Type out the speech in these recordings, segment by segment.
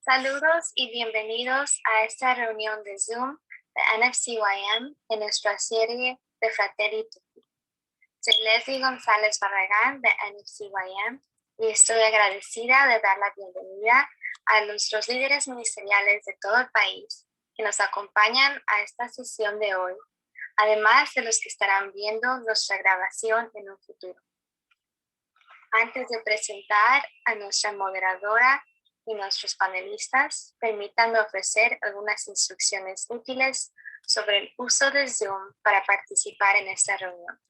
Saludos y bienvenidos a esta reunión de Zoom de NFCYM en nuestra serie de Fratelli Tutti. Soy Leslie González Barragán de NFCYM y estoy agradecida de dar la bienvenida a nuestros líderes ministeriales de todo el país que nos acompañan a esta sesión de hoy, además de los que estarán viendo nuestra grabación en un futuro. Antes de presentar a nuestra moderadora y nuestros panelistas, permítanme ofrecer algunas instrucciones útiles sobre el uso de Zoom para participar en esta reunión.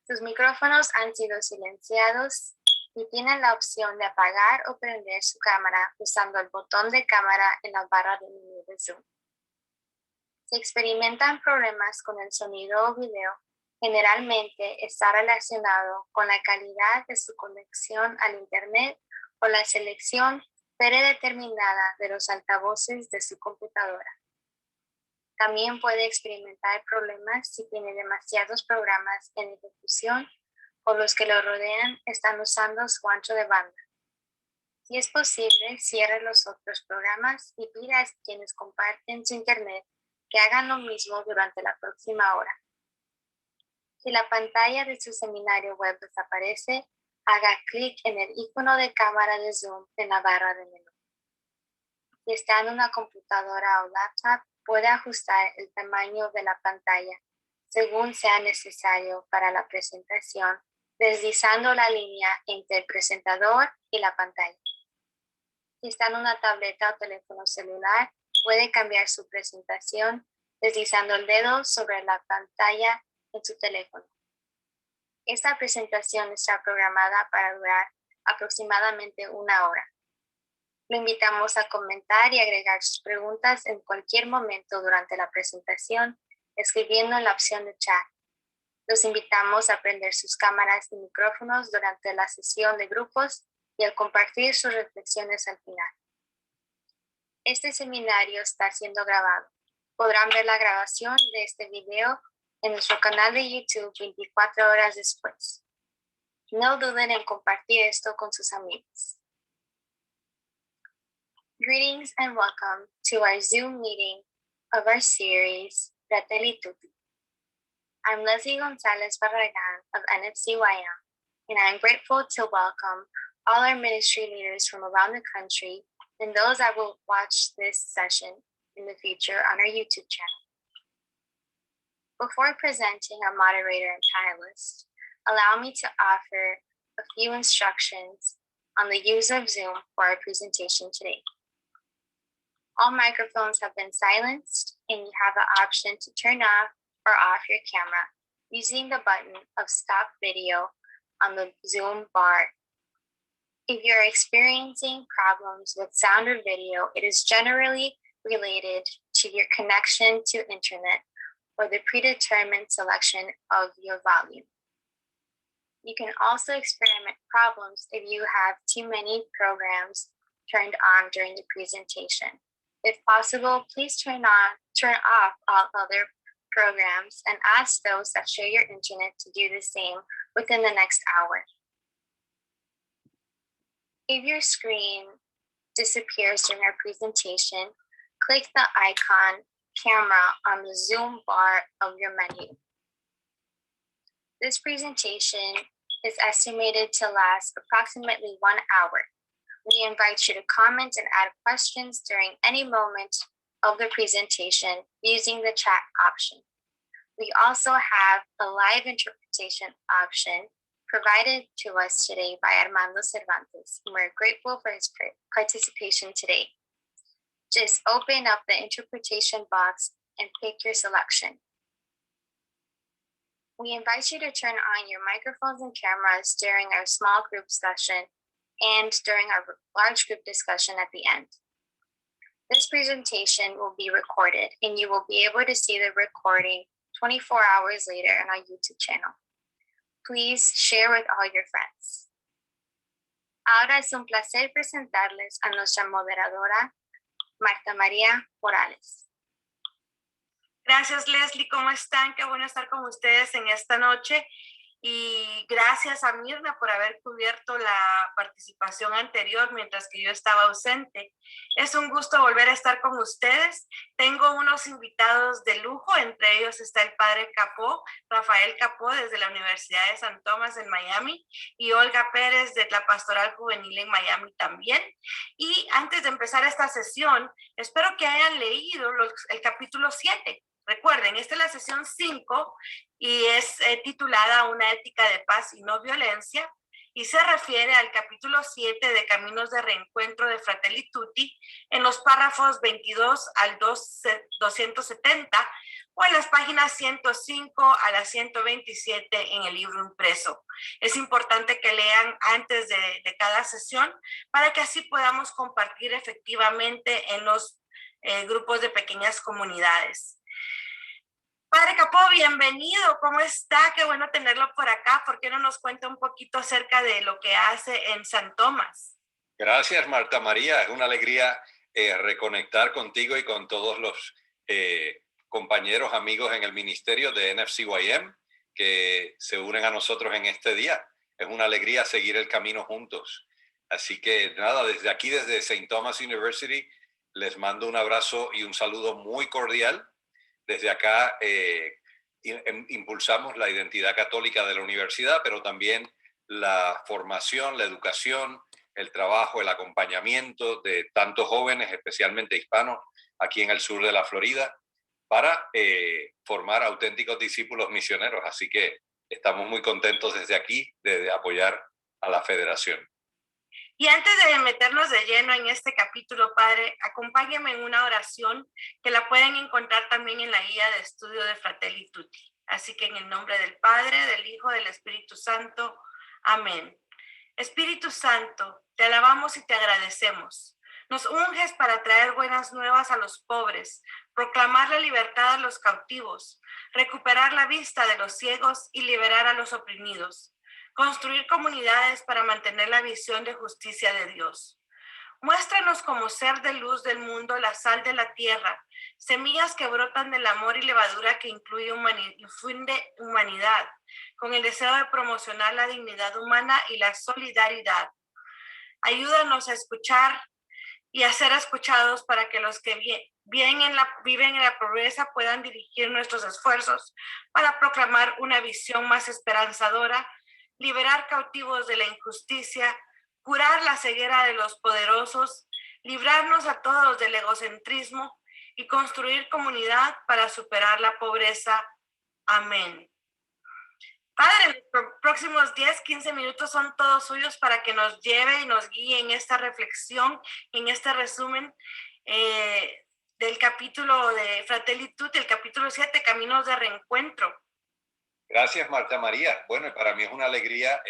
Sus micrófonos han sido silenciados y tienen la opción de apagar o prender su cámara usando el botón de cámara en la barra de menú de Zoom. Si experimentan problemas con el sonido o video, generalmente está relacionado con la calidad de su conexión al Internet o la selección predeterminada de los altavoces de su computadora. También puede experimentar problemas si tiene demasiados programas en ejecución o los que lo rodean están usando su ancho de banda. Si es posible, cierre los otros programas y pida a quienes comparten su Internet que hagan lo mismo durante la próxima hora. Si la pantalla de su seminario web desaparece, haga clic en el icono de cámara de Zoom en la barra de menú. Si está en una computadora o laptop, puede ajustar el tamaño de la pantalla según sea necesario para la presentación, deslizando la línea entre el presentador y la pantalla. Si está en una tableta o teléfono celular, puede cambiar su presentación deslizando el dedo sobre la pantalla en su teléfono. Esta presentación está programada para durar aproximadamente 1 hora. Lo invitamos a comentar y agregar sus preguntas en cualquier momento durante la presentación, escribiendo en la opción de chat. Los invitamos a prender sus cámaras y micrófonos durante la sesión de grupos y a compartir sus reflexiones al final. Este seminario está siendo grabado. Podrán ver la grabación de este video en nuestro canal de YouTube 24 horas después. No duden en compartir esto con sus amigos. Greetings and welcome to our Zoom meeting of our series, Fratelli Tutti. I'm Leslie González Barragán of NFCYM, and I'm grateful to welcome all our ministry leaders from around the country and those that will watch this session in the future on our YouTube channel. Before presenting our moderator and panelists, allow me to offer a few instructions on the use of Zoom for our presentation today. All microphones have been silenced, and you have the option to turn off or off your camera using the button of Stop Video on the Zoom bar. If you're experiencing problems with sound or video, it is generally related to your connection to internet or the predetermined selection of your volume. You can also experiment problems if you have too many programs turned on during the presentation. If possible, please turn off all other programs and ask those that share your internet to do the same within the next hour. If your screen disappears during our presentation, click the icon camera on the Zoom bar of your menu. This presentation is estimated to last approximately 1 hour. We invite you to comment and add questions during any moment of the presentation using the chat option. We also have a live interpretation option provided to us today by Armando Cervantes, and we're grateful for his participation today. Just open up the interpretation box and pick your selection. We invite you to turn on your microphones and cameras during our small group session and during our large group discussion at the end. This presentation will be recorded, and you will be able to see the recording 24 hours later on our YouTube channel. Please share with all your friends. Ahora es un placer presentarles a nuestra moderadora, Marta María Morales. Gracias, Leslie. ¿Cómo están? Qué bueno estar con ustedes en esta noche. Y gracias a Mirna por haber cubierto la participación anterior mientras que yo estaba ausente. Es un gusto volver a estar con ustedes. Tengo unos invitados de lujo, entre ellos está el padre Capó, Rafael Capó desde la Universidad de San Tomás en Miami y Olga Pérez de la Pastoral Juvenil en Miami también. Y antes de empezar esta sesión, espero que hayan leído el capítulo 7. Recuerden, esta es la sesión 5 y es titulada Una ética de paz y no violencia, y se refiere al capítulo 7 de Caminos de Reencuentro de Fratelli Tutti en los párrafos 22 al 270 o en las páginas 105 a la 127 en el libro impreso. Es importante que lean antes de cada sesión para que así podamos compartir efectivamente en los grupos de pequeñas comunidades. Padre Capó, bienvenido, ¿cómo está? Qué bueno tenerlo por acá. ¿Por qué no nos cuenta un poquito acerca de lo que hace en San Tomás? Gracias, Marta María. Es una alegría reconectar contigo y con todos los compañeros, amigos en el ministerio de NFCYM que se unen a nosotros en este día. Es una alegría seguir el camino juntos. Así que nada, desde aquí, desde St. Thomas University, les mando un abrazo y un saludo muy cordial. Desde acá impulsamos la identidad católica de la universidad, pero también la formación, la educación, el trabajo, el acompañamiento de tantos jóvenes, especialmente hispanos, aquí en el sur de la Florida, para formar auténticos discípulos misioneros. Así que estamos muy contentos desde aquí de apoyar a la federación. Y antes de meternos de lleno en este capítulo, Padre, acompáñenme en una oración que la pueden encontrar también en la guía de estudio de Fratelli Tutti. Así que en el nombre del Padre, del Hijo, del Espíritu Santo. Amén. Espíritu Santo, te alabamos y te agradecemos. Nos unges para traer buenas nuevas a los pobres, proclamar la libertad a los cautivos, recuperar la vista de los ciegos y liberar a los oprimidos. Construir comunidades para mantener la visión de justicia de Dios. Muéstranos como ser de luz del mundo, la sal de la tierra, semillas que brotan del amor y levadura que infunde humanidad, con el deseo de promocionar la dignidad humana y la solidaridad. Ayúdanos a escuchar y a ser escuchados para que los que viven en la pobreza puedan dirigir nuestros esfuerzos para proclamar una visión más esperanzadora, liberar cautivos de la injusticia, curar la ceguera de los poderosos, librarnos a todos del egocentrismo y construir comunidad para superar la pobreza. Amén. Padre, los próximos 10, 15 minutos son todos suyos para que nos lleve y nos guíe en esta reflexión, en este resumen del capítulo de Fratelli Tutti, el capítulo 7, Caminos de Reencuentro. Gracias, Marta María. Bueno, para mí es una alegría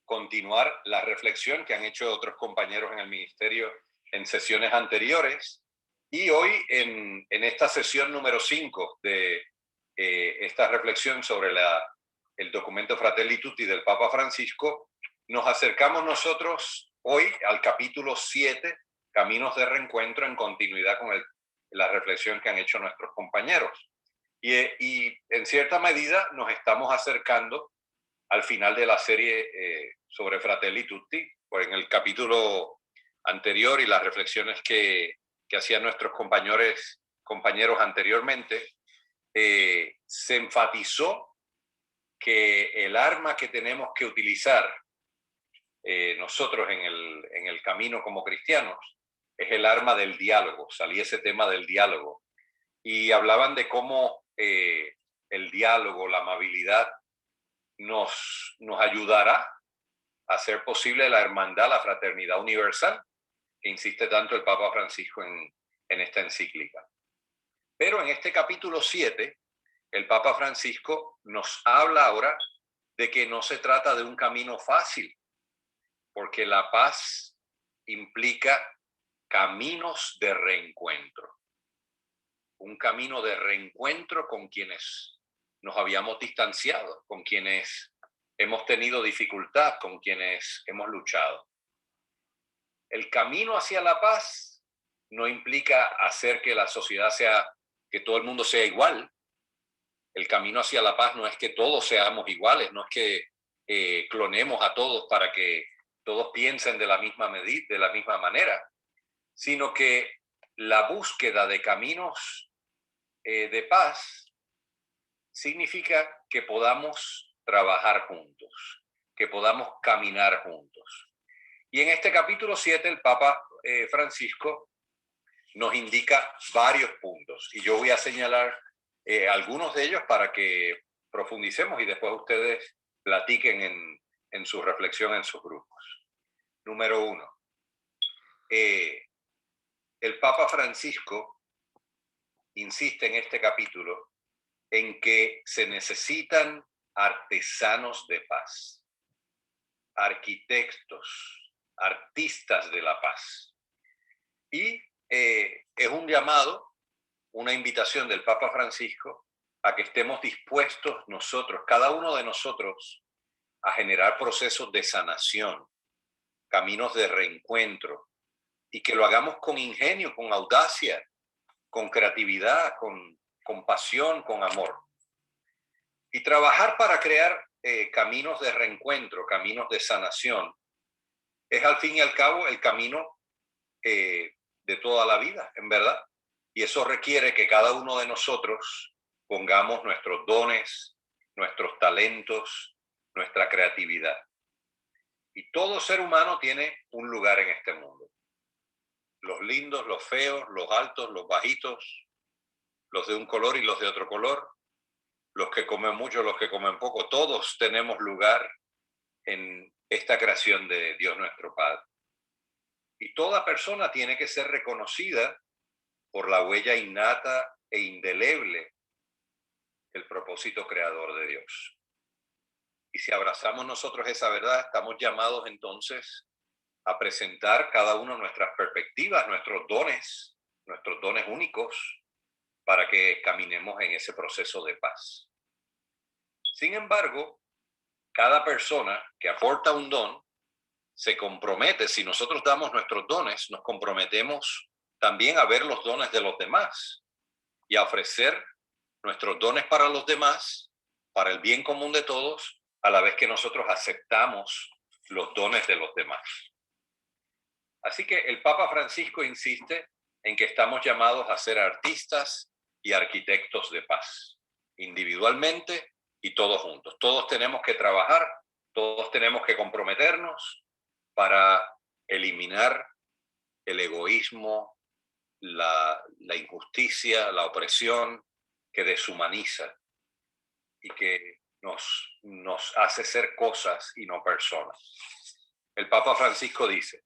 continuar la reflexión que han hecho otros compañeros en el ministerio en sesiones anteriores. Y hoy, en esta sesión número 5 de esta reflexión sobre el documento Fratelli Tutti del Papa Francisco, nos acercamos nosotros hoy al capítulo 7, Caminos de Reencuentro, en continuidad con la reflexión que han hecho nuestros compañeros. Y en cierta medida nos estamos acercando al final de la serie sobre Fratelli Tutti, pues en el capítulo anterior y las reflexiones que hacían nuestros compañeros anteriormente, se enfatizó que el arma que tenemos que utilizar nosotros en el camino como cristianos es el arma del diálogo. Salía ese tema del diálogo. Y hablaban de cómo el diálogo, la amabilidad, nos ayudará a hacer posible la hermandad, la fraternidad universal, que insiste tanto el Papa Francisco en esta encíclica. Pero en este capítulo 7, el Papa Francisco nos habla ahora de que no se trata de un camino fácil, porque la paz implica caminos de reencuentro. Un camino de reencuentro con quienes nos habíamos distanciado, con quienes hemos tenido dificultad, con quienes hemos luchado. El camino hacia la paz no implica hacer que la sociedad que todo el mundo sea igual, El camino hacia la paz no es que todos seamos iguales, no es que clonemos a todos para que todos piensen de la misma medida, de la misma manera, sino que la búsqueda de caminos de paz significa que podamos trabajar juntos, que podamos caminar juntos. Y en este capítulo 7 el Papa Francisco nos indica varios puntos y yo voy a señalar algunos de ellos para que profundicemos y después ustedes platiquen en su reflexión en sus grupos. Número 1. El Papa Francisco insiste en este capítulo en que se necesitan artesanos de paz, arquitectos, artistas de la paz. Y es un llamado, una invitación del Papa Francisco a que estemos dispuestos nosotros, cada uno de nosotros, a generar procesos de sanación, caminos de reencuentro, y que lo hagamos con ingenio, con audacia, con creatividad, con pasión, con amor. Y trabajar para crear caminos de reencuentro, caminos de sanación, es al fin y al cabo el camino de toda la vida, en verdad. Y eso requiere que cada uno de nosotros pongamos nuestros dones, nuestros talentos, nuestra creatividad. Y todo ser humano tiene un lugar en este mundo. Los lindos, los feos, los altos, los bajitos, los de un color y los de otro color, los que comen mucho, los que comen poco, todos tenemos lugar en esta creación de Dios nuestro Padre. Y toda persona tiene que ser reconocida por la huella innata e indeleble del propósito creador de Dios. Y si abrazamos nosotros esa verdad, estamos llamados entonces a presentar cada uno nuestras perspectivas, nuestros dones únicos, para que caminemos en ese proceso de paz. Sin embargo, cada persona que aporta un don se compromete, si nosotros damos nuestros dones, nos comprometemos también a ver los dones de los demás y a ofrecer nuestros dones para los demás, para el bien común de todos, a la vez que nosotros aceptamos los dones de los demás. Así que el Papa Francisco insiste en que estamos llamados a ser artistas y arquitectos de paz, individualmente y todos juntos. Todos tenemos que trabajar, todos tenemos que comprometernos para eliminar el egoísmo, la injusticia, la opresión que deshumaniza y que nos hace ser cosas y no personas. El Papa Francisco dice: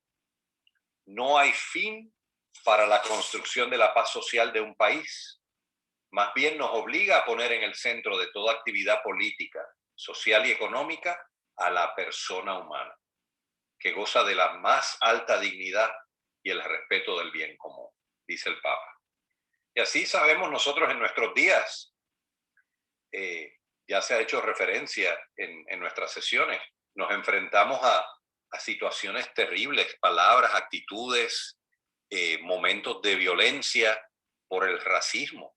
no hay fin para la construcción de la paz social de un país. Más bien nos obliga a poner en el centro de toda actividad política, social y económica a la persona humana, que goza de la más alta dignidad y el respeto del bien común, dice el Papa. Y así sabemos nosotros en nuestros días, ya se ha hecho referencia en nuestras sesiones, nos enfrentamos a situaciones terribles, palabras, actitudes, momentos de violencia por el racismo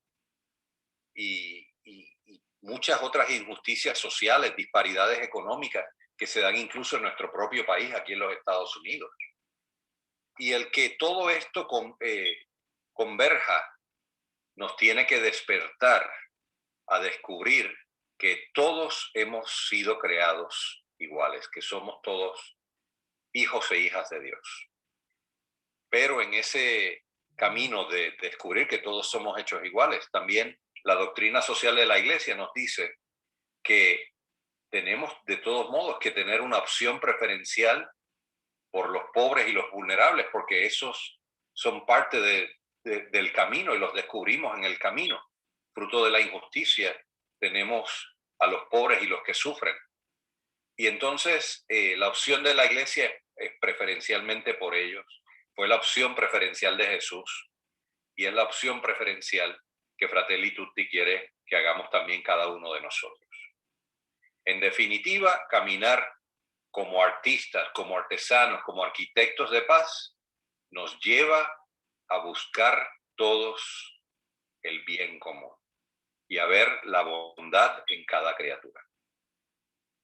y muchas otras injusticias sociales, disparidades económicas que se dan incluso en nuestro propio país, aquí en los Estados Unidos. Y el que todo esto converja nos tiene que despertar a descubrir que todos hemos sido creados iguales, que somos todos hijos e hijas de Dios. Pero en ese camino de descubrir que todos somos hechos iguales, también la doctrina social de la Iglesia nos dice que tenemos de todos modos que tener una opción preferencial por los pobres y los vulnerables, porque esos son parte del camino y los descubrimos en el camino. Fruto de la injusticia tenemos a los pobres y los que sufren. Y entonces la opción de la Iglesia es preferencialmente por ellos. Fue la opción preferencial de Jesús y es la opción preferencial que Fratelli Tutti quiere que hagamos también cada uno de nosotros. En definitiva, caminar como artistas, como artesanos, como arquitectos de paz, nos lleva a buscar todos el bien común. y a ver la bondad en cada criatura.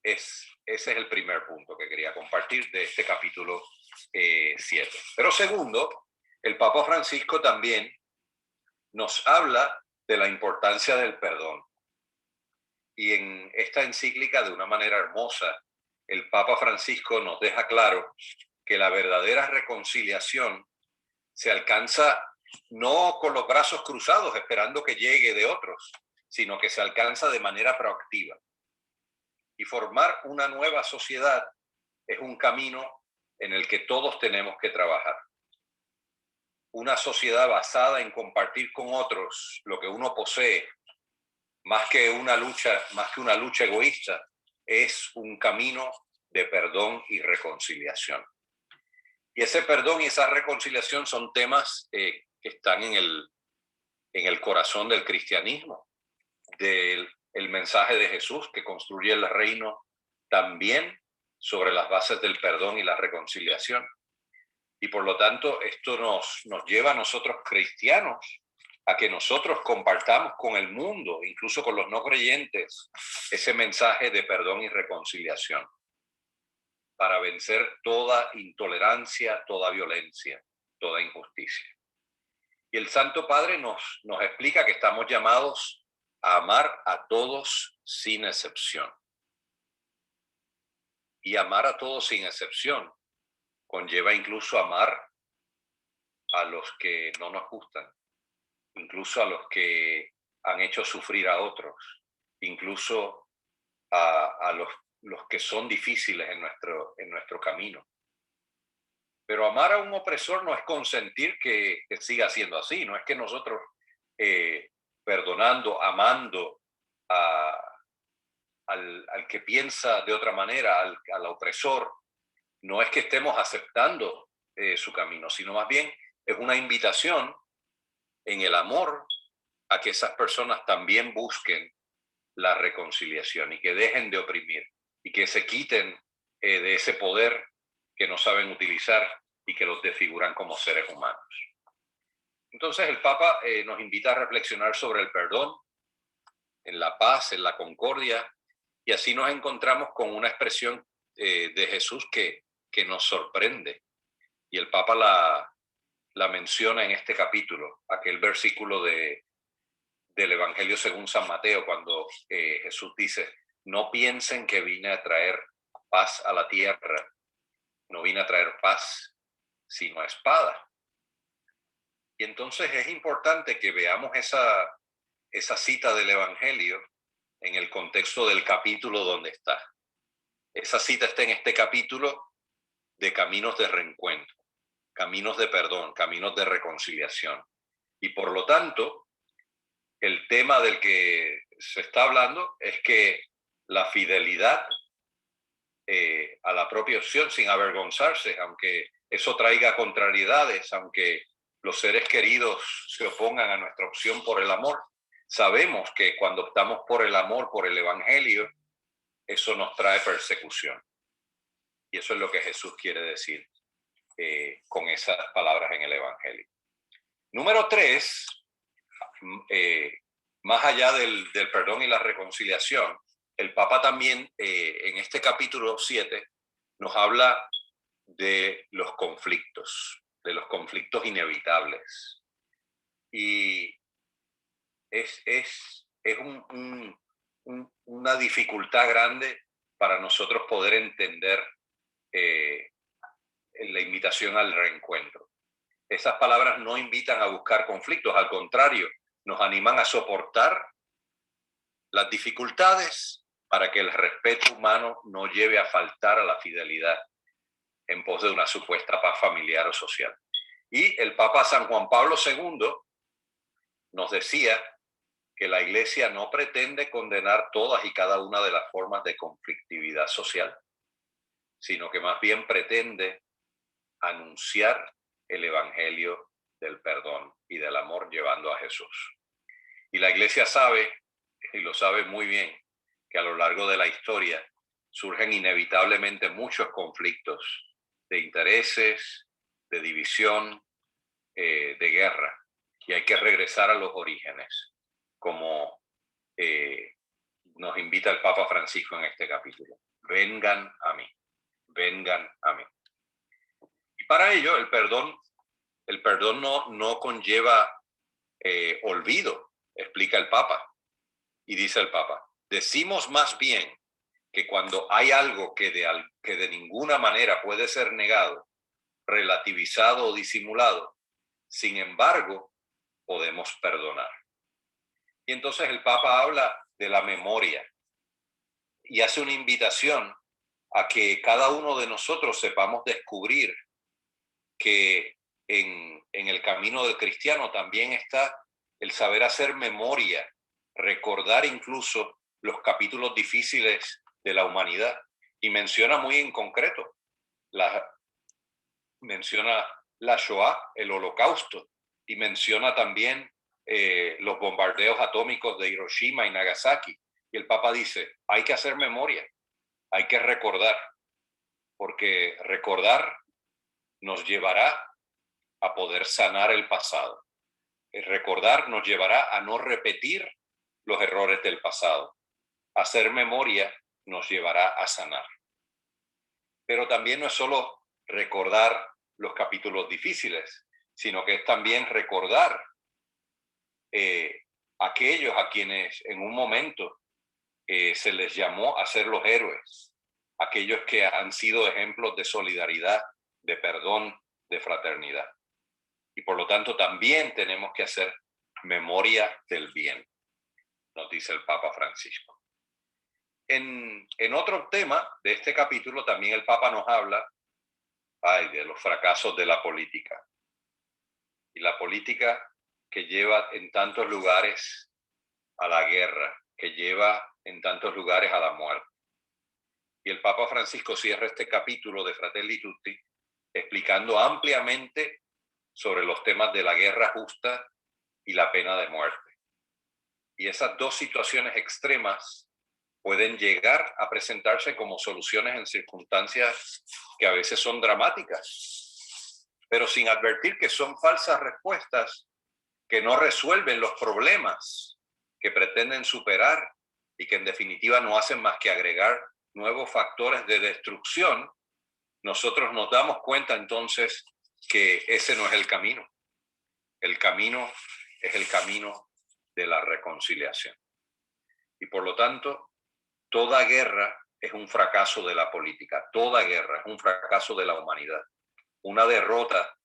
Ese es el primer punto que quería compartir de este capítulo 7. Pero segundo, el Papa Francisco también nos habla de la importancia del perdón. Y en esta encíclica, de una manera hermosa, el Papa Francisco nos deja claro que la verdadera reconciliación se alcanza no con los brazos cruzados esperando que llegue de otros, sino que se alcanza de manera proactiva. Y formar una nueva sociedad es un camino en el que todos tenemos que trabajar. Una sociedad basada en compartir con otros lo que uno posee, más que una lucha egoísta, es un camino de perdón y reconciliación. Y ese perdón y esa reconciliación son temas que están en el corazón del cristianismo, del mensaje de Jesús que construye el reino también sobre las bases del perdón y la reconciliación. Y por lo tanto, esto nos lleva a nosotros cristianos a que nosotros compartamos con el mundo, incluso con los no creyentes, ese mensaje de perdón y reconciliación para vencer toda intolerancia, toda violencia, toda injusticia. Y el Santo Padre nos explica que estamos llamados a amar a todos sin excepción. Y amar a todos sin excepción conlleva incluso amar a los que no nos gustan, incluso a los que han hecho sufrir a otros, incluso a los que son difíciles en nuestro camino. Pero amar a un opresor no es consentir que siga siendo así, no es que nosotros perdonando, amando al que piensa de otra manera, al opresor, no es que estemos aceptando su camino, sino más bien es una invitación en el amor a que esas personas también busquen la reconciliación y que dejen de oprimir y que se quiten de ese poder que no saben utilizar y que los desfiguran como seres humanos. Entonces el Papa nos invita a reflexionar sobre el perdón, en la paz, en la concordia, y así nos encontramos con una expresión de Jesús que nos sorprende. Y el Papa la menciona en este capítulo, aquel versículo del Evangelio según San Mateo, cuando Jesús dice, no piensen que vine a traer paz a la tierra, no vine a traer paz, sino espada. Y entonces es importante que veamos esa cita del Evangelio en el contexto del capítulo donde está. Esa cita está en este capítulo de caminos de reencuentro, caminos de perdón, caminos de reconciliación. Y por lo tanto, el tema del que se está hablando es que la fidelidad a la propia opción sin avergonzarse, aunque eso traiga contrariedades, aunque los seres queridos se opongan a nuestra opción por el amor, sabemos que cuando optamos por el amor, por el Evangelio, eso nos trae persecución. Y eso es lo que Jesús quiere decir con esas palabras en el Evangelio. Número 3, más allá del perdón y la reconciliación, el Papa también en este capítulo 7 nos habla de los conflictos inevitables. Y es una dificultad grande para nosotros poder entender la invitación al reencuentro. Esas palabras no invitan a buscar conflictos, al contrario, nos animan a soportar las dificultades para que el respeto humano no lleve a faltar a la fidelidad en pos de una supuesta paz familiar o social. Y el Papa San Juan Pablo II nos decía que la Iglesia no pretende condenar todas y cada una de las formas de conflictividad social, sino que más bien pretende anunciar el Evangelio del perdón y del amor llevando a Jesús. Y la Iglesia sabe, y lo sabe muy bien, que a lo largo de la historia surgen inevitablemente muchos conflictos de intereses, de división, de guerra, y hay que regresar a los orígenes, como nos invita el Papa Francisco en este capítulo. Vengan a mí, vengan a mí. Y para ello el perdón no conlleva olvido, explica el Papa. Y dice el Papa, decimos más bien que cuando hay algo que de ninguna manera puede ser negado, relativizado o disimulado, sin embargo, podemos perdonar. Y entonces el Papa habla de la memoria y hace una invitación a que cada uno de nosotros sepamos descubrir que en el camino del cristiano también está el saber hacer memoria, recordar incluso los capítulos difíciles de la humanidad. Y menciona muy en concreto, menciona la Shoah, el Holocausto, y menciona también los bombardeos atómicos de Hiroshima y Nagasaki. Y el Papa dice, hay que hacer memoria, hay que recordar, porque recordar nos llevará a poder sanar el pasado. El recordar nos llevará a no repetir los errores del pasado. Hacer memoria nos llevará a sanar. Pero también no es solo recordar los capítulos difíciles, sino que es también recordar aquellos a quienes en un momento se les llamó a ser los héroes, aquellos que han sido ejemplos de solidaridad, de perdón, de fraternidad. Y por lo tanto también tenemos que hacer memoria del bien, nos dice el Papa Francisco. En otro tema de este capítulo también el Papa nos habla de los fracasos de la política. Y la política que lleva en tantos lugares a la guerra, que lleva en tantos lugares a la muerte. Y el Papa Francisco cierra este capítulo de Fratelli Tutti explicando ampliamente sobre los temas de la guerra justa y la pena de muerte. Y esas dos situaciones extremas pueden llegar a presentarse como soluciones en circunstancias que a veces son dramáticas, pero sin advertir que son falsas respuestas que no resuelven los problemas que pretenden superar y que en definitiva no hacen más que agregar nuevos factores de destrucción. Nosotros nos damos cuenta entonces que ese no es el camino. El camino es el camino de la reconciliación. Y por lo tanto, toda guerra es un fracaso de la política, toda guerra es un fracaso de la humanidad, una derrota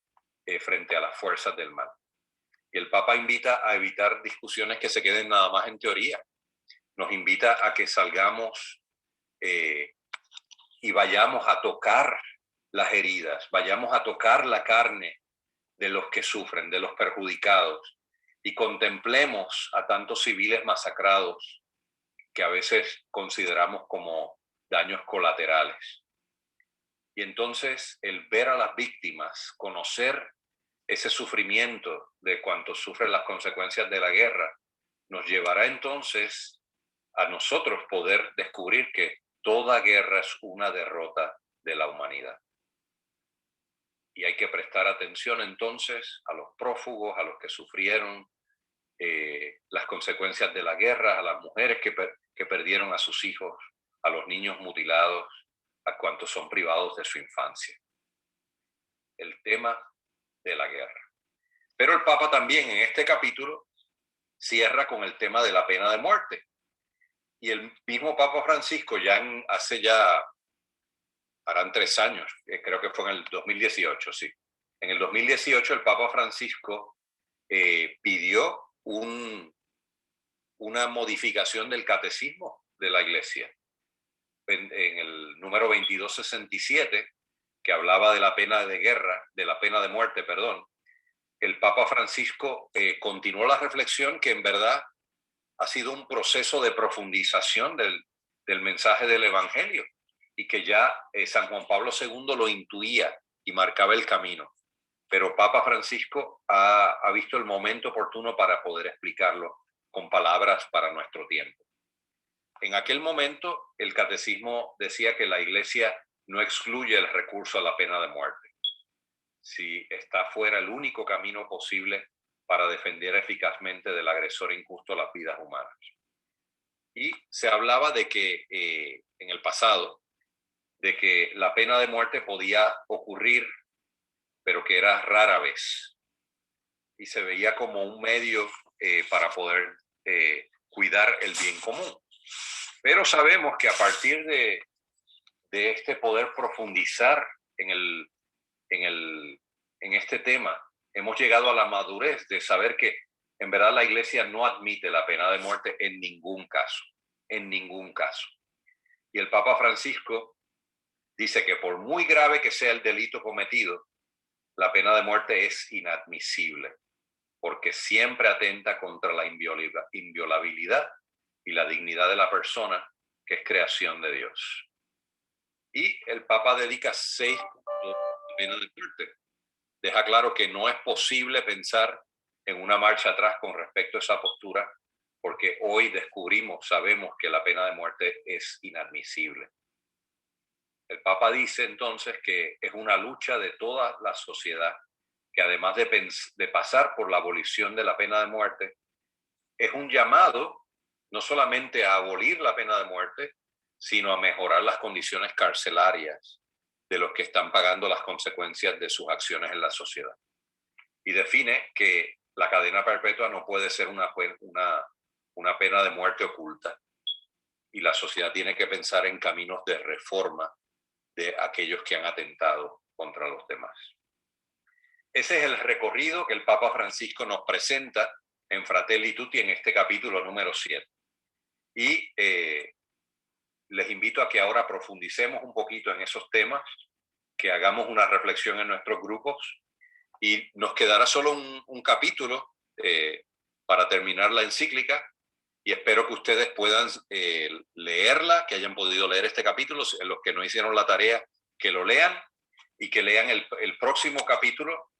frente a las fuerzas del mal. Y el Papa invita a evitar discusiones que se queden nada más en teoría. Nos invita a que salgamos y vayamos a tocar las heridas, vayamos a tocar la carne de los que sufren, de los perjudicados, y contemplemos a tantos civiles masacrados que a veces consideramos como daños colaterales. Y entonces el ver a las víctimas, conocer ese sufrimiento de cuantos sufren las consecuencias de la guerra, nos llevará entonces a nosotros poder descubrir que toda guerra es una derrota de la humanidad. Y hay que prestar atención entonces a los prófugos, a los que sufrieron las consecuencias de la guerra, a las mujeres que perdieron a sus hijos, a los niños mutilados, a cuantos son privados de su infancia. El tema de la guerra. Pero el Papa también en este capítulo cierra con el tema de la pena de muerte. Y el mismo Papa Francisco harán 3 años, creo que fue en el 2018, sí. En el 2018 el Papa Francisco pidió una modificación del catecismo de la Iglesia. En el número 2267, que hablaba de la pena de guerra, de la pena de muerte, perdón, el Papa Francisco continuó la reflexión que en verdad ha sido un proceso de profundización del mensaje del Evangelio y que ya San Juan Pablo II lo intuía y marcaba el camino. Pero Papa Francisco ha visto el momento oportuno para poder explicarlo con palabras para nuestro tiempo. En aquel momento, el catecismo decía que la Iglesia no excluye el recurso a la pena de muerte, si está fuera el único camino posible para defender eficazmente del agresor injusto las vidas humanas. Y se hablaba de que en el pasado, de que la pena de muerte podía ocurrir, pero que era rara vez. Y se veía como un medio para poder cuidar el bien común. Pero sabemos que a partir de este poder profundizar en este tema, hemos llegado a la madurez de saber que en verdad la Iglesia no admite la pena de muerte en ningún caso, en ningún caso. Y el Papa Francisco dice que por muy grave que sea el delito cometido, la pena de muerte es inadmisible, porque siempre atenta contra la inviolabilidad y la dignidad de la persona, que es creación de Dios. Y el Papa dedica 6 capítulos a la pena de muerte. Deja claro que no es posible pensar en una marcha atrás con respecto a esa postura, porque hoy sabemos que la pena de muerte es inadmisible. El Papa dice entonces que es una lucha de toda la sociedad, que además de pasar por la abolición de la pena de muerte, es un llamado no solamente a abolir la pena de muerte, sino a mejorar las condiciones carcelarias de los que están pagando las consecuencias de sus acciones en la sociedad. Y define que la cadena perpetua no puede ser una pena de muerte oculta. Y la sociedad tiene que pensar en caminos de reforma de aquellos que han atentado contra los demás. Ese es el recorrido que el Papa Francisco nos presenta en Fratelli Tutti en este capítulo número 7. Y les invito a que ahora profundicemos un poquito en esos temas, que hagamos una reflexión en nuestros grupos, y nos quedará solo un capítulo para terminar la encíclica, y espero que ustedes puedan leerla, que hayan podido leer este capítulo. Los que no hicieron la tarea, que lo lean, y que lean el próximo capítulo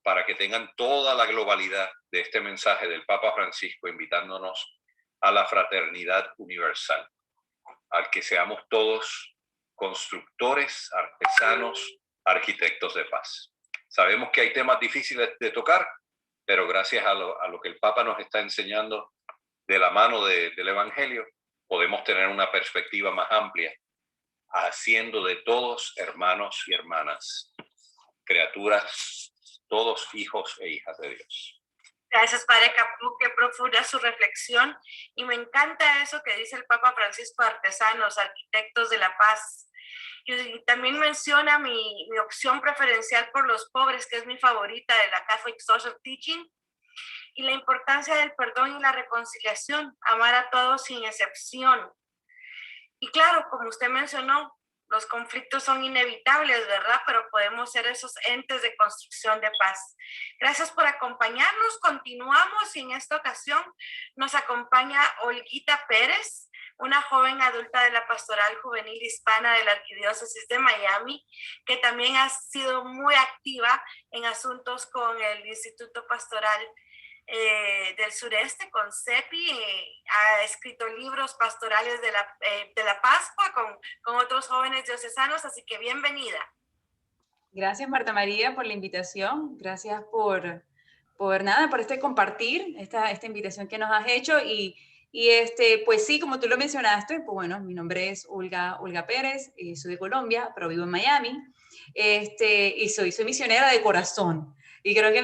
para que tengan toda la globalidad de este mensaje del Papa Francisco, invitándonos a la fraternidad universal, al que seamos todos constructores, artesanos, arquitectos de paz. Sabemos que hay temas difíciles de tocar, pero gracias a lo que el Papa nos está enseñando de la mano del Evangelio, podemos tener una perspectiva más amplia, haciendo de todos hermanos y hermanas, criaturas, todos hijos e hijas de Dios. Gracias, Padre Capú, qué profunda su reflexión. Y me encanta eso que dice el Papa Francisco, artesanos, arquitectos de la paz. Y también menciona mi opción preferencial por los pobres, que es mi favorita de la Catholic Social Teaching, y la importancia del perdón y la reconciliación, amar a todos sin excepción. Y claro, como usted mencionó, los conflictos son inevitables, ¿verdad? Pero podemos ser esos entes de construcción de paz. Gracias por acompañarnos. Continuamos y en esta ocasión nos acompaña Olguita Pérez, una joven adulta de la Pastoral Juvenil Hispana de la Arquidiócesis de Miami, que también ha sido muy activa en asuntos con el Instituto Pastoral del Sureste, con CEPI, ha escrito libros pastorales de la Pascua con otros jóvenes diocesanos, así que bienvenida. Gracias, Marta María, por la invitación. Gracias por este compartir, esta invitación que nos has hecho. Y pues sí, como tú lo mencionaste, pues bueno, mi nombre es Olga Pérez, soy de Colombia, pero vivo en Miami, y soy misionera de corazón. Y creo que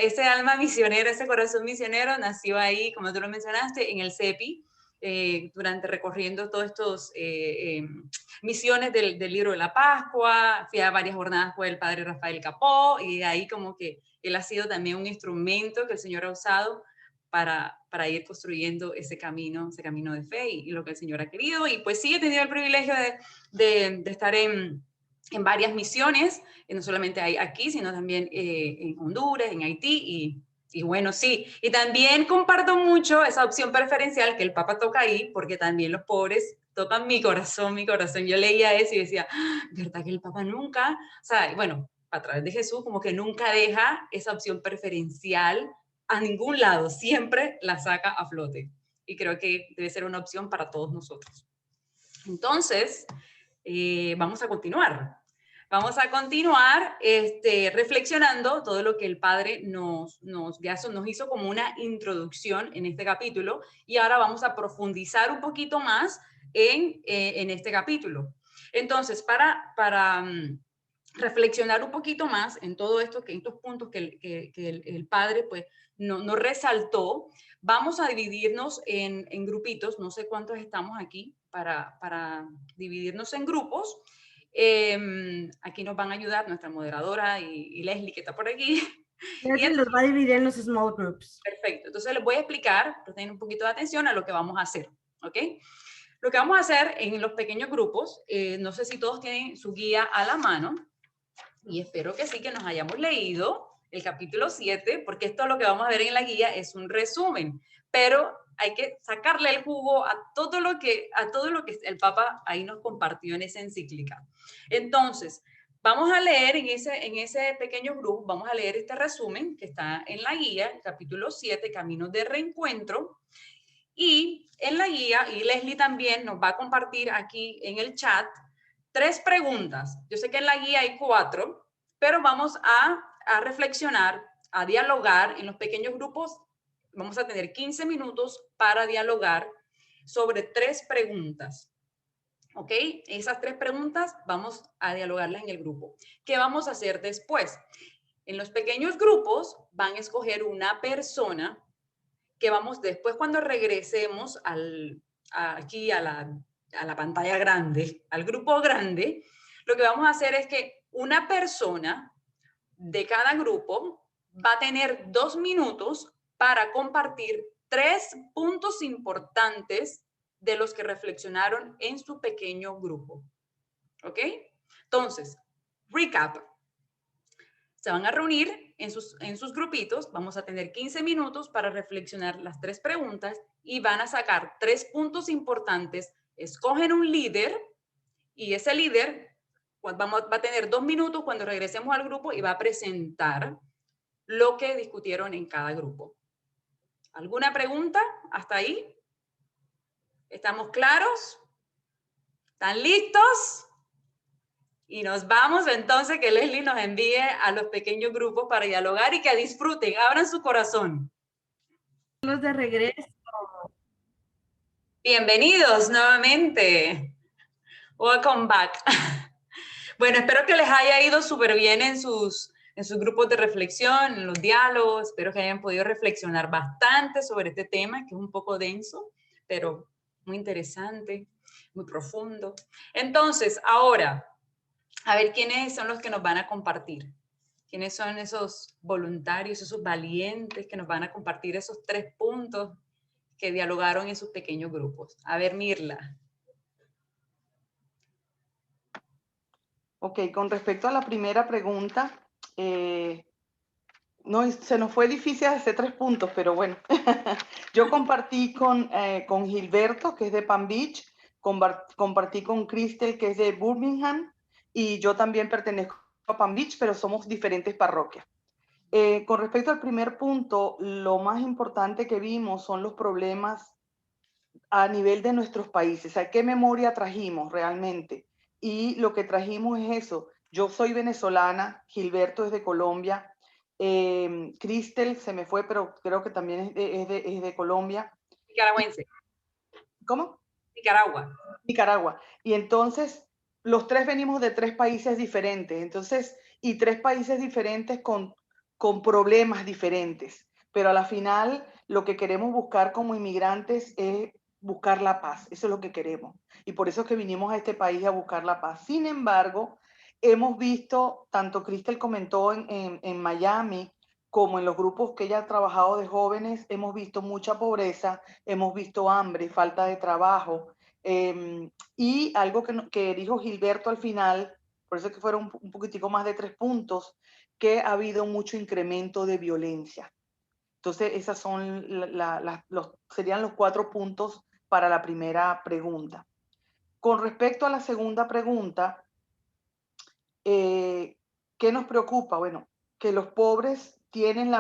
ese alma misionera, ese corazón misionero nació ahí, como tú lo mencionaste, en el CEPI, recorriendo todos estos misiones del libro de la Pascua. Fui a varias jornadas con el padre Rafael Capó, y de ahí como que él ha sido también un instrumento que el Señor ha usado para ir construyendo ese camino de fe y lo que el Señor ha querido. Y pues sí, he tenido el privilegio de estar en varias misiones, no solamente aquí, sino también en Honduras, en Haití, y bueno, sí. Y también comparto mucho esa opción preferencial que el Papa toca ahí, porque también los pobres tocan mi corazón. Yo leía eso y decía, ¿verdad que el Papa nunca? O sea, bueno, a través de Jesús, como que nunca deja esa opción preferencial a ningún lado, siempre la saca a flote. Y creo que debe ser una opción para todos nosotros. Entonces, vamos a continuar. Vamos a continuar reflexionando todo lo que el Padre nos hizo como una introducción en este capítulo, y ahora vamos a profundizar un poquito más en este capítulo. Entonces, para reflexionar un poquito más en todo esto, en estos puntos que el Padre pues, nos resaltó, vamos a dividirnos en grupitos. No sé cuántos estamos aquí para dividirnos en grupos. Aquí nos van a ayudar nuestra moderadora y Leslie, que está por aquí. Leslie los va a dividir en los small groups. Perfecto. Entonces les voy a explicar, presten un poquito de atención a lo que vamos a hacer, ¿ok? Lo que vamos a hacer en los pequeños grupos, no sé si todos tienen su guía a la mano, y espero que sí, que nos hayamos leído el capítulo 7, porque esto lo que vamos a ver en la guía es un resumen, pero hay que sacarle el jugo a todo lo que el Papa ahí nos compartió en esa encíclica. Entonces, vamos a leer en ese pequeño grupo, vamos a leer este resumen que está en la guía, el capítulo 7, Caminos de Reencuentro, y en la guía, y Leslie también nos va a compartir aquí en el chat 3 preguntas. Yo sé que en la guía hay 4, pero vamos a reflexionar, a dialogar en los pequeños grupos. Vamos a tener 15 minutos para dialogar sobre 3 preguntas. ¿Ok? Esas 3 preguntas vamos a dialogarlas en el grupo. ¿Qué vamos a hacer después? En los pequeños grupos van a escoger una persona que vamos después, cuando regresemos aquí a la pantalla grande, al grupo grande, lo que vamos a hacer es que una persona de cada grupo va a tener 2 minutos para compartir 3 puntos importantes de los que reflexionaron en su pequeño grupo. ¿Ok? Entonces, recap. Se van a reunir en sus grupitos, vamos a tener 15 minutos para reflexionar las 3 preguntas y van a sacar 3 puntos importantes. Escogen un líder y ese líder va a tener 2 minutos cuando regresemos al grupo y va a presentar lo que discutieron en cada grupo. ¿Alguna pregunta hasta ahí? ¿Estamos claros? ¿Están listos? Y nos vamos entonces, que Leslie nos envíe a los pequeños grupos para dialogar y que disfruten, abran su corazón. Los de regreso. Bienvenidos nuevamente. Welcome back. Bueno, espero que les haya ido súper bien en sus grupos de reflexión, en los diálogos. Espero que hayan podido reflexionar bastante sobre este tema, que es un poco denso, pero muy interesante, muy profundo. Entonces, ahora, a ver quiénes son los que nos van a compartir. ¿Quiénes son esos voluntarios, esos valientes que nos van a compartir esos 3 puntos que dialogaron en sus pequeños grupos? A ver, Mirla. Ok, con respecto a la primera pregunta, no, se nos fue difícil hacer 3 puntos, pero bueno. Yo compartí con Gilberto, que es de Palm Beach, compartí con Crystal, que es de Birmingham, y yo también pertenezco a Palm Beach, pero somos diferentes parroquias. Con respecto al primer punto, lo más importante que vimos son los problemas a nivel de nuestros países. ¿A qué memoria trajimos realmente? Y lo que trajimos es eso. Yo soy venezolana, Gilberto es de Colombia, Crystal se me fue, pero creo que también es de Colombia. Nicaragüense. ¿Cómo? Nicaragua. Nicaragua. Y entonces, los 3 venimos de 3 países diferentes, entonces, y 3 países diferentes con problemas diferentes. Pero a la final, lo que queremos buscar como inmigrantes es buscar la paz. Eso es lo que queremos. Y por eso es que vinimos a este país a buscar la paz. Sin embargo, hemos visto, tanto Crystal comentó en Miami, como en los grupos que ella ha trabajado de jóvenes, hemos visto mucha pobreza, hemos visto hambre, falta de trabajo. Y algo que dijo Gilberto al final, por eso que fueron un poquitico más de 3 puntos, que ha habido mucho incremento de violencia. Entonces, esas son serían los 4 puntos para la primera pregunta. Con respecto a la segunda pregunta, ¿qué nos preocupa? Bueno, que los pobres tienen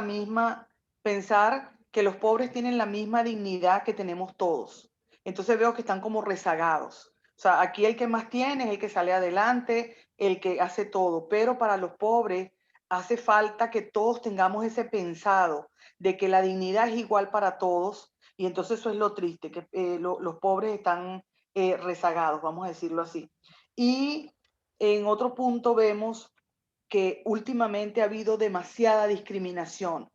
pensar que los pobres tienen la misma dignidad que tenemos todos. Entonces veo que están como rezagados. O sea, aquí el que más tiene es el que sale adelante, el que hace todo, pero para los pobres hace falta que todos tengamos ese pensado de que la dignidad es igual para todos, y entonces eso es lo triste, que los pobres están rezagados, vamos a decirlo así. Y en otro punto vemos que últimamente ha habido demasiada discriminación.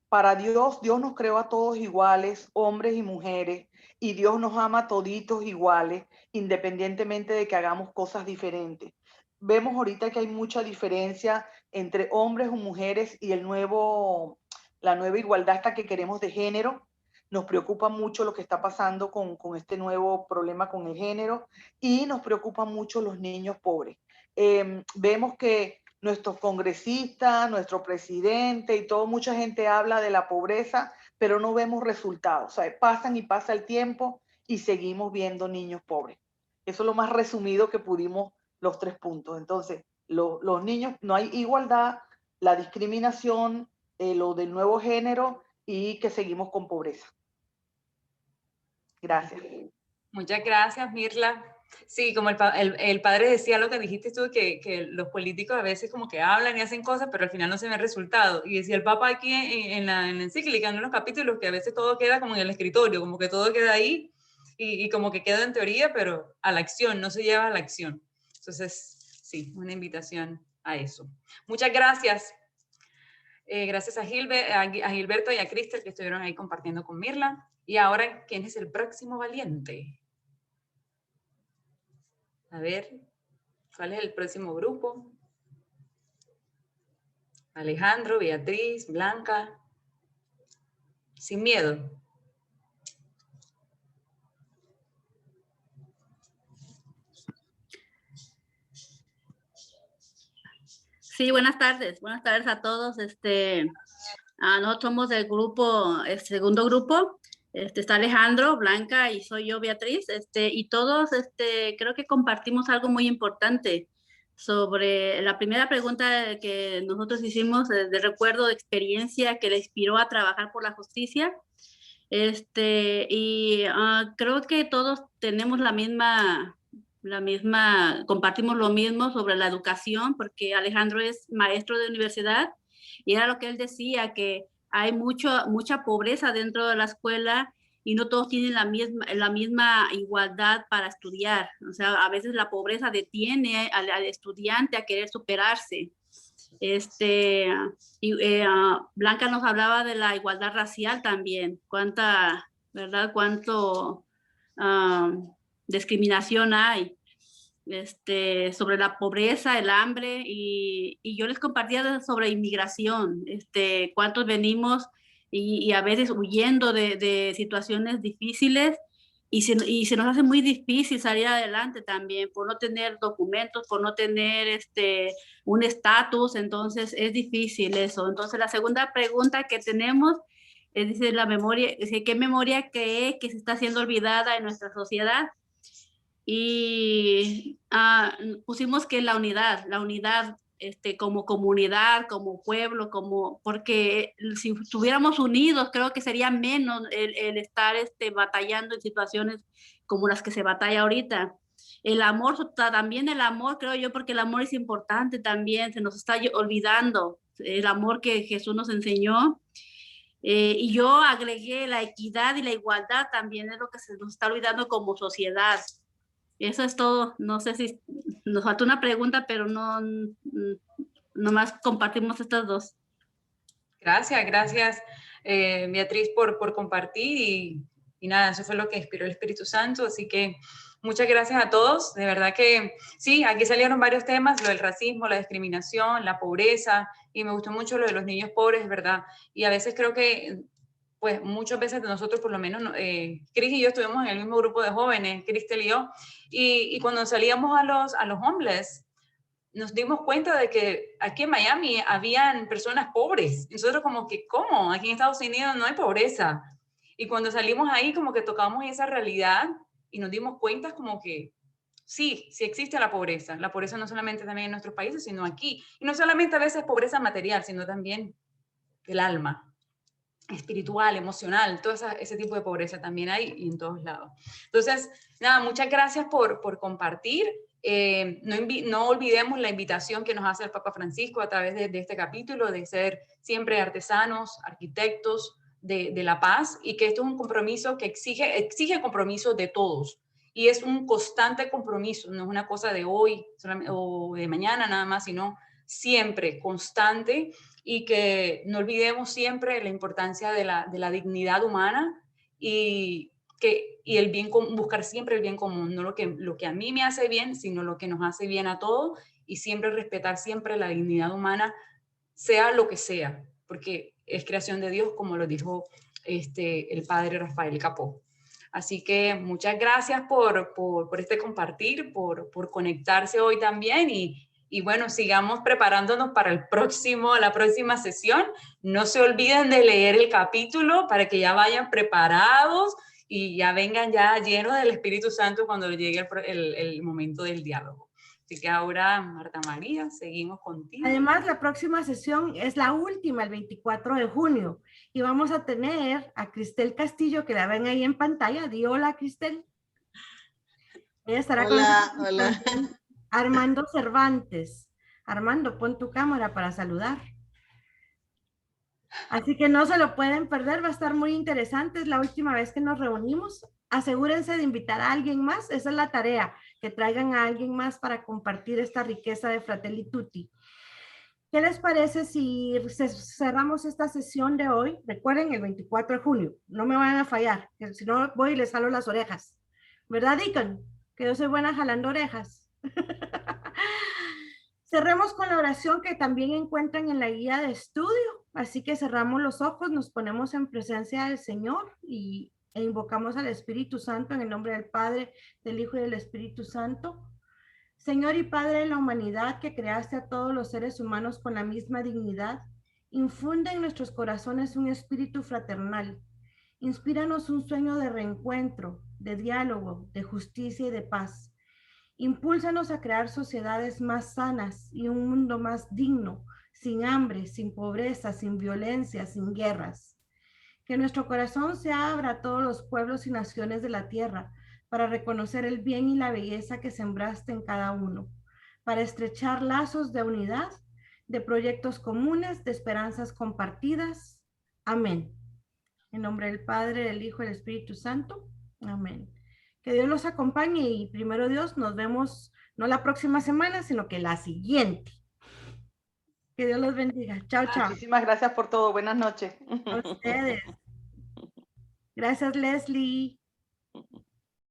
Para Dios, Dios nos creó a todos iguales, hombres y mujeres, y Dios nos ama a toditos iguales, independientemente de que hagamos cosas diferentes. Vemos ahorita que hay mucha diferencia entre hombres o mujeres y la nueva igualdad esta que queremos de género. Nos preocupa mucho lo que está pasando con este nuevo problema con el género, y nos preocupan mucho los niños pobres. Vemos que nuestros congresistas, nuestro presidente y todo, mucha gente habla de la pobreza, pero no vemos resultados. O sea, pasan y pasa el tiempo y seguimos viendo niños pobres. Eso es lo más resumido que pudimos, los 3 puntos. Entonces, los niños, no hay igualdad, la discriminación, lo del nuevo género, y que seguimos con pobreza. Gracias. Muchas gracias, Mirla. Sí, como el padre decía lo que dijiste tú, que los políticos a veces como que hablan y hacen cosas, pero al final no se ven resultados. Y decía el Papa aquí en la encíclica, en los capítulos, que a veces todo queda como en el escritorio, como que todo queda ahí y como que queda en teoría, pero a la acción, no se lleva a la acción. Entonces, sí, una invitación a eso. Muchas gracias. Gracias a Gilberto y a Cristel, que estuvieron ahí compartiendo con Mirla. Y ahora, ¿quién es el próximo valiente? A ver, ¿cuál es el próximo grupo? Alejandro, Beatriz, Blanca. Sin miedo. Sí, buenas tardes a todos. Nosotros somos del grupo, el segundo grupo. Está Alejandro, Blanca y soy yo, Beatriz. Y todos, creo que compartimos algo muy importante sobre la primera pregunta que nosotros hicimos, de recuerdo de experiencia que le inspiró a trabajar por la justicia. Creo que todos tenemos compartimos lo mismo sobre la educación, porque Alejandro es maestro de universidad y era lo que él decía, que hay mucha pobreza dentro de la escuela y no todos tienen la misma igualdad para estudiar. O sea, a veces la pobreza detiene al estudiante a querer superarse. Blanca nos hablaba de la igualdad racial también, ¿verdad? Cuánto discriminación hay sobre la pobreza, el hambre, y yo les compartía sobre inmigración, cuántos venimos y a veces huyendo de situaciones difíciles, y se nos hace muy difícil salir adelante también por no tener documentos, por no tener un estatus. Entonces es difícil eso. Entonces la segunda pregunta que tenemos es, dice, la memoria, dice, ¿qué memoria cree que se está siendo olvidada en nuestra sociedad? Y pusimos que la unidad, como comunidad, como pueblo, porque si estuviéramos unidos, creo que sería menos el estar batallando en situaciones como las que se batalla ahorita. El amor, también el amor, creo yo, porque el amor es importante también, se nos está olvidando el amor que Jesús nos enseñó. Y yo agregué la equidad y la igualdad también, es lo que se nos está olvidando como sociedad. Eso es todo. No sé si nos falta una pregunta, pero nomás compartimos estas dos. Gracias, Beatriz, por compartir y nada, eso fue lo que inspiró el Espíritu Santo, así que muchas gracias a todos. De verdad que sí, aquí salieron varios temas, lo del racismo, la discriminación, la pobreza, y me gustó mucho lo de los niños pobres, ¿verdad? Y a veces creo que pues muchas veces nosotros, por lo menos, Cris y yo estuvimos en el mismo grupo de jóvenes, Cristel y yo, y cuando salíamos a los homeless, nos dimos cuenta de que aquí en Miami habían personas pobres. Nosotros como que, ¿cómo? Aquí en Estados Unidos no hay pobreza. Y cuando salimos ahí, como que tocamos esa realidad y nos dimos cuenta como que sí existe la pobreza. La pobreza no solamente también en nuestros países, sino aquí. Y no solamente a veces pobreza material, sino también del alma. espiritual, emocional, todo ese tipo de pobreza también hay y en todos lados. Entonces, nada, muchas gracias por compartir. No olvidemos la invitación que nos hace el Papa Francisco a través de este capítulo, de ser siempre artesanos, arquitectos de la paz, y que esto es un compromiso que exige compromiso de todos. Y es un constante compromiso, no es una cosa de hoy o de mañana nada más, sino siempre constante, y que no olvidemos siempre la importancia de la dignidad humana y el bien, buscar siempre el bien común, no lo que a mí me hace bien, sino lo que nos hace bien a todos, y siempre respetar siempre la dignidad humana, sea lo que sea, porque es creación de Dios, como lo dijo el padre Rafael Capó. Así que muchas gracias por este compartir, por conectarse hoy también, y bueno, sigamos preparándonos para la próxima sesión. No se olviden de leer el capítulo para que ya vayan preparados y ya vengan ya llenos del Espíritu Santo cuando llegue el momento del diálogo. Así que ahora, Marta María, seguimos contigo. Además, la próxima sesión es la última, el 24 de junio. Y vamos a tener a Cristel Castillo, que la ven ahí en pantalla. Di hola, Cristel. Ella estará con Armando Cervantes. Armando, pon tu cámara para saludar. Así que no se lo pueden perder, va a estar muy interesante. Es la última vez que nos reunimos. Asegúrense de invitar a alguien más. Esa es la tarea, que traigan a alguien más para compartir esta riqueza de Fratelli Tutti. ¿Qué les parece si cerramos esta sesión de hoy? Recuerden, el 24 de junio. No me van a fallar, que si no voy y les jalo las orejas. ¿Verdad, Deacon? Que yo soy buena jalando orejas. Cerremos con la oración que también encuentran en la guía de estudio. Así que cerramos los ojos, nos ponemos en presencia del Señor e invocamos al Espíritu Santo en el nombre del Padre, del Hijo y del Espíritu Santo. Señor y Padre de la humanidad, que creaste a todos los seres humanos con la misma dignidad, infunde en nuestros corazones un espíritu fraternal. Inspíranos un sueño de reencuentro, de diálogo, de justicia y de paz. Impúlsanos a crear sociedades más sanas y un mundo más digno, sin hambre, sin pobreza, sin violencia, sin guerras. Que nuestro corazón se abra a todos los pueblos y naciones de la tierra, para reconocer el bien y la belleza que sembraste en cada uno, para estrechar lazos de unidad, de proyectos comunes, de esperanzas compartidas. Amén. En nombre del Padre, del Hijo y del Espíritu Santo. Amén. Que Dios los acompañe y primero Dios, nos vemos no la próxima semana, sino que la siguiente. Que Dios los bendiga. Chao, chao. Muchísimas gracias por todo. Buenas noches. A ustedes. Gracias, Leslie.